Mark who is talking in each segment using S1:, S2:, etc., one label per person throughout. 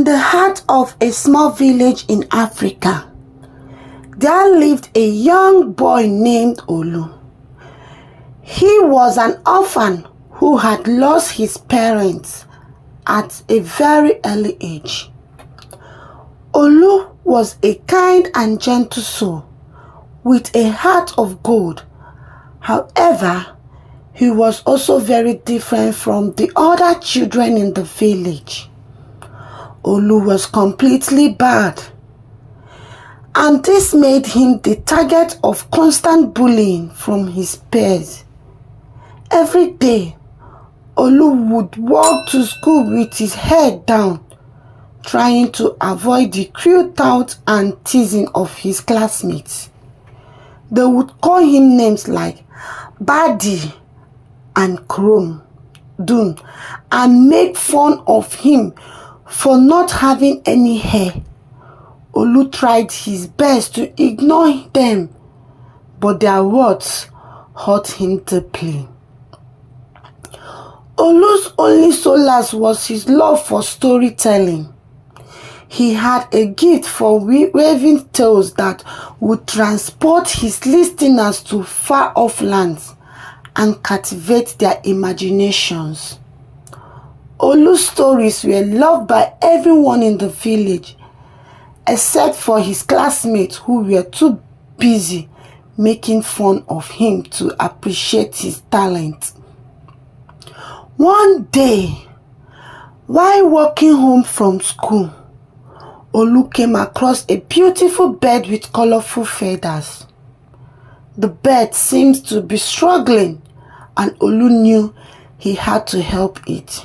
S1: the heart of a small village in Africa, there lived a young boy named Olu. He was an orphan who had lost his parents at a very early age. Olu was a kind and gentle soul with a heart of gold. However, he was also very different from the other children in the village. Olu was completely bad, and this made him the target of constant bullying from his peers. Every day, Olu would walk to school with his head down, trying to avoid the cruel taunts and teasing of his classmates. They would call him names like Badi and Chrome, Dun, and make fun of him for not having any hair. Olu tried his best to ignore them, but their words hurt him deeply. Olu's only solace was his love for storytelling. He had a gift for weaving tales that would transport his listeners to far-off lands and captivate their imaginations. Olu's stories were loved by everyone in the village, except for his classmates who were too busy making fun of him to appreciate his talent. One day, while walking home from school, Olu came across a beautiful bird with colorful feathers. The bird seemed to be struggling, and Olu knew he had to help it.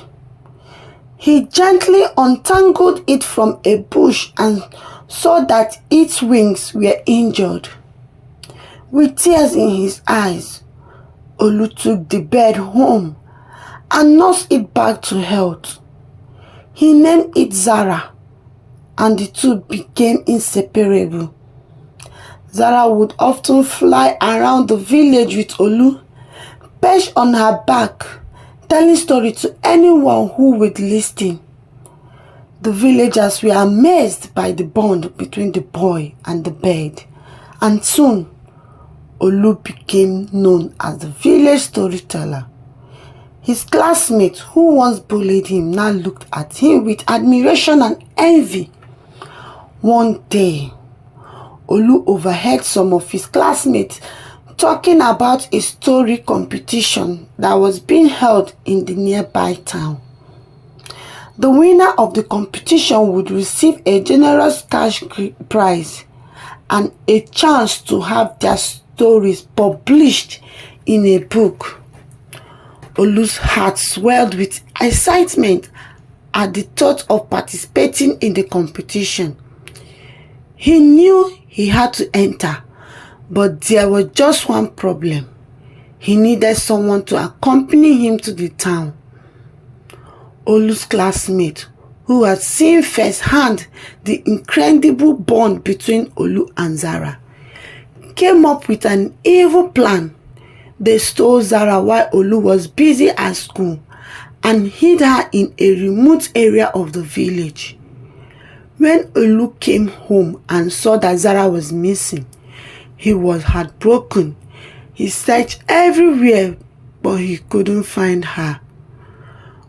S1: He gently untangled it from a bush and saw that its wings were injured. With tears in his eyes, Olu took the bird home and nursed it back to health. He named it Zara, and the two became inseparable. Zara would often fly around the village with Olu, perched on her back, telling stories to anyone who would listen. The villagers were amazed by the bond between the boy and the bird, and soon Olu became known as the village storyteller. His classmates who once bullied him now looked at him with admiration and envy. One day, Olu overheard some of his classmates talking about a story competition that was being held in the nearby town. The winner of the competition would receive a generous cash prize and a chance to have their stories published in a book. Olu's heart swelled with excitement at the thought of participating in the competition. He knew he had to enter, but there was just one problem. He needed someone to accompany him to the town. Olu's classmate, who had seen firsthand the incredible bond between Olu and Zara, came up with an evil plan. They stole Zara while Olu was busy at school and hid her in a remote area of the village. When Olu came home and saw that Zara was missing, he was heartbroken. He searched everywhere, but he couldn't find her.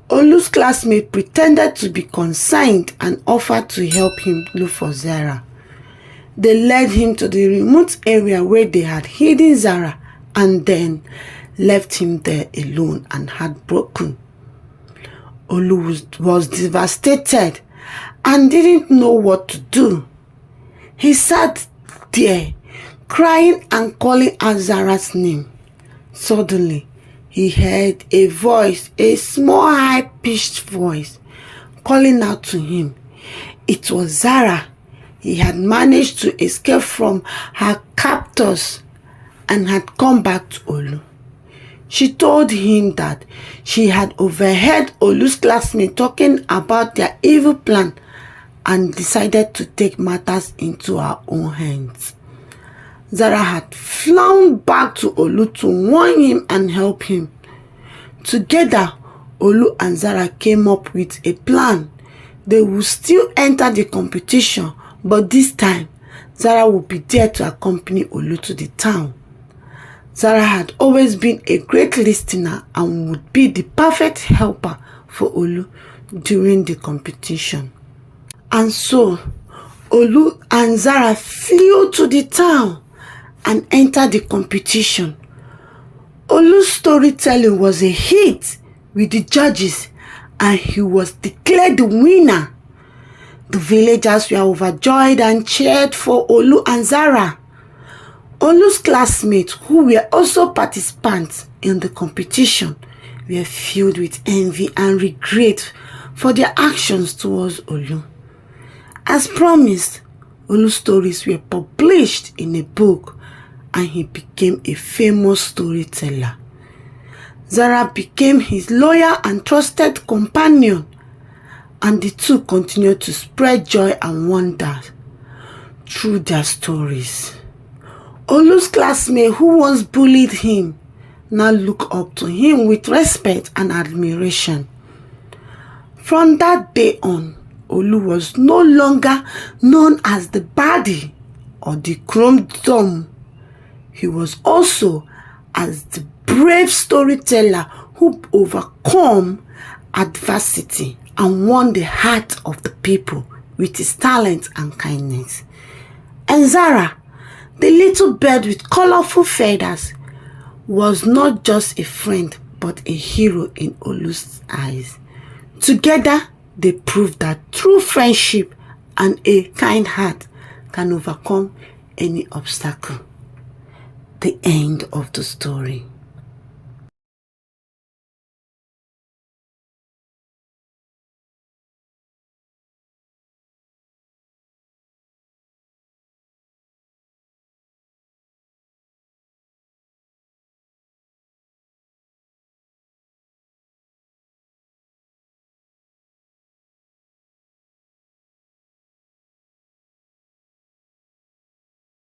S1: Olu's classmate pretended to be concerned and offered to help him look for Zara. They led him to the remote area where they had hidden Zara and then left him there alone and heartbroken. Olu was devastated and didn't know what to do. He sat there, crying and calling out Zara's name. Suddenly, he heard a voice, a small high-pitched voice, calling out to him. It was Zara. He had managed to escape from her captors and had come back to Olu. She told him that she had overheard Olu's classmates talking about their evil plan and decided to take matters into her own hands. Zara had flown back to Olu to warn him and help him. Together, Olu and Zara came up with a plan They would still enter the competition, but this time, Zara would be there to accompany Olu to the town. Zara had always been a great listener and would be the perfect helper for Olu during the competition. And so, Olu and Zara flew to the town and entered the competition. Olu's storytelling was a hit with the judges and he was declared the winner. The villagers were overjoyed and cheered for Olu and Zara. Olu's classmates, who were also participants in the competition, were filled with envy and regret for their actions towards Olu. As promised, Olu's stories were published in a book and he became a famous storyteller. Zara became his loyal and trusted companion, and the two continued to spread joy and wonder through their stories. Olu's classmate who once bullied him now look up to him with respect and admiration. From that day on, Olu was no longer known as the baddie or the chrome dome. He was also as the brave storyteller who overcome adversity and won the heart of the people with his talent and kindness. And Zara, the little bird with colorful feathers, was not just a friend but a hero in Olu's eyes. Together, they proved that true friendship and a kind heart can overcome any obstacle. The end of the story.